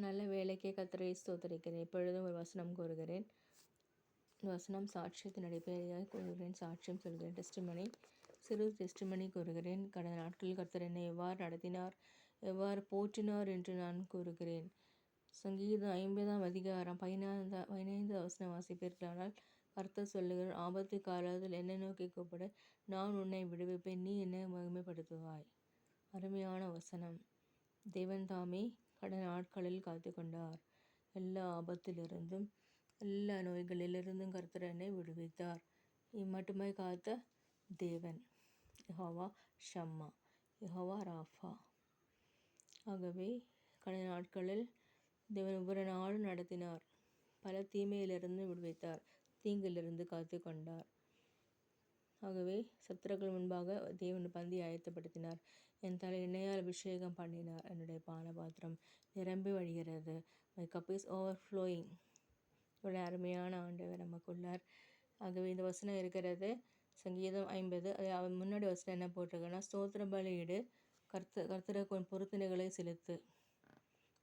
நல்ல வேலைக்கே கர்த்தரை ஸ்தோத்தரிக்கிறேன். இப்பொழுதும் ஒரு வசனம் கூறுகிறேன். வசனம் சாட்சியத்தின் அடிப்படையாக கூறுகிறேன். சாட்சியம் சொல்கிறேன். டெஸ்டிமனி, சிறு டெஸ்டிமனி கூறுகிறேன். கடந்த நாட்களில் கர்த்தர் என்னை எவ்வாறு நடத்தினார், எவ்வாறு போற்றினார் என்று நான் கூறுகிறேன். சங்கீதம் 50ஆம் அதிகாரம் 15 வசனம் வாசிப்பீர்களானால், கர்த்தர் சொல்லுகிறார், ஆபத்து காலத்தில் என்னை நோக்கி கூப்பிடு, நான் உன்னை விடுவிப்பேன், நீ என்னை மகிமைப்படுத்துவாய். அருமையான வசனம். தேவன் தாமே கடந்த நாட்களில் காத்து கொண்டார். எல்லா ஆபத்திலிருந்தும் எல்லா நோய்களிலிருந்தும் கர்த்தர் என்னை விடுவித்தார். இம்மட்டுமாய் காத்த தேவன் யெகோவா ஷம்மா, யெகோவா ராஃபா. ஆகவே கடந்த நாட்களில் தேவன் ஒவ்வொரு நாளும் நடத்தினார். பல தீமையிலிருந்து விடுவித்தார், தீங்கிலிருந்து காத்து கொண்டார். ஆகவே சத்துருக்கள் முன்பாக தேவன் பந்தி ஆயத்தப்படுத்தினார். என் தலை எண்ணெயால் அபிஷேகம் பண்ணினார். என்னுடைய பானபாத்திரம் நிரம்பி வழிகிறது. My cup is overflowing. இவ்வளோ அருமையான ஆண்டவர் நமக்குள்ளார். ஆகவே இந்த வசனம் இருக்கிறது சங்கீதம் 50. அது முன்னாடி வசனம் என்ன போட்டிருக்குன்னா, ஸ்தோத்திர பலியிடு, கர்த்தருக்கு பொருத்தனைகளை செலுத்து.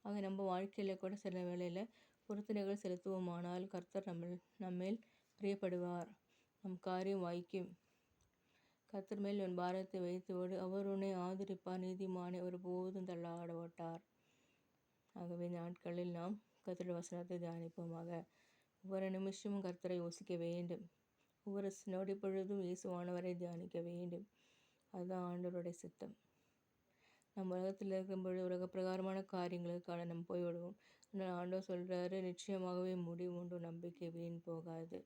ஆக நம்ம வாழ்க்கையில் கூட சில வேளையில் பொருத்தனைகள் செலுத்துவோமானால் கர்த்தர் நம்மேல் பிரியப்படுவார், நம் காரியம் வாய்க்கும். கர்த்தர் மேல் உன் பாரத்தை வைத்துவிடு, அவர் உன்னை ஆதரிப்பார், நீதிமானை ஒருபோதும் தள்ளாட ஓட்டார். ஆகவே இந்த நாட்களில் நாம் கர்த்தருடைய வசனத்தை தியானிப்போமாக. ஒவ்வொரு நிமிஷமும் கர்த்தரை யோசிக்க வேண்டும். ஒவ்வொரு நொடி பொழுதும் இயேசுவானவரை தியானிக்க வேண்டும். அதுதான் ஆண்டவருடைய சித்தம். நம்ம உலகத்தில் இருக்கும்பொழுது உலக பிரகாரமான காரியங்களுக்கான நம்ம போய்விடுவோம். ஆனால் ஆண்டவர் சொல்கிறாரு, நிச்சயமாகவே முடிவு உண்டு, நம்பிக்கை வீண் போகாது.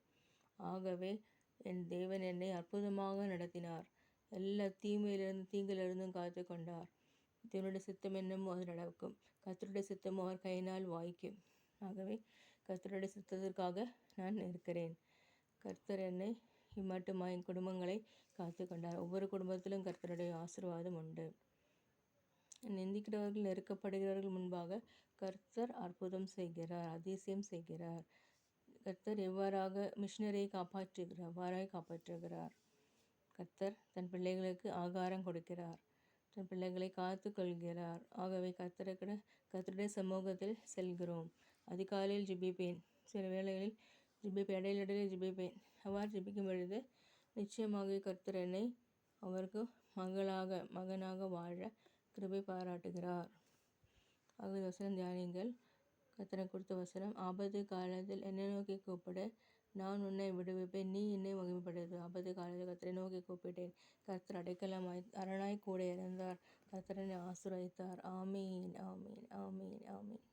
ஆகவே என் தேவன் என்னை அற்புதமாக நடத்தினார். எல்லா தீங்கிலிருந்தும் காத்து கொண்டார். தேவனுடைய சித்தம் என்னமோ அது நடக்கும். கர்த்தருடைய சித்தமோ அவர் கையினால் வாய்க்கும். ஆகவே கர்த்தருடைய சித்தத்திற்காக நான் இருக்கிறேன். கர்த்தர் என்னை இம்மட்டுமாய் என் குடும்பங்களை காத்து கொண்டார். ஒவ்வொரு குடும்பத்திலும் கர்த்தருடைய ஆசீர்வாதம் உண்டு. நிந்திக்கிறவர்கள், நெருக்கப்படுகிறவர்கள் முன்பாக கர்த்தர் அற்புதம் செய்கிறார், அதிசயம் செய்கிறார். கர்த்தர் எவ்வாறாக மிஷினரியை காப்பாற்றுகிறார். கர்த்தர் தன் பிள்ளைகளுக்கு ஆகாரம் கொடுக்கிறார், தன் பிள்ளைகளை காத்து கொள்கிறார். ஆகவே கர்த்தருடைய சமூகத்தில் செல்கிறோம். அதிகாலையில் ஜெபிப்பேன், சில வேளைகளில் ஜெபிப்பேன், இடையில ஜெபிப்பேன். அவ்வாறு ஜெபிக்கும் பொழுது நிச்சயமாக கர்த்தர் என்னை அவருக்கு மகனாக வாழ கிருபை பாராட்டுகிறார். ஆகவே வசனம் தியானிங்கள். கர்த்தர் கொடுத்த வசனம், ஆபத்து காலத்தில் என்னை நோக்கி கூப்பிடு, நான் உன்னை விடுவிப்பேன், நீ என்னை மகிமைப்படுத்து. ஆபத்து காலத்தில் கர்த்தரை நோக்கி கூப்பிட்டேன். கர்த்தர் அடைக்கலமாய் அரணாய் கூட இருந்தார். கர்த்தர் என்னை ஆசீர்வதித்தார். ஆமீன், ஆமீன், ஆமீன், ஆமீன்.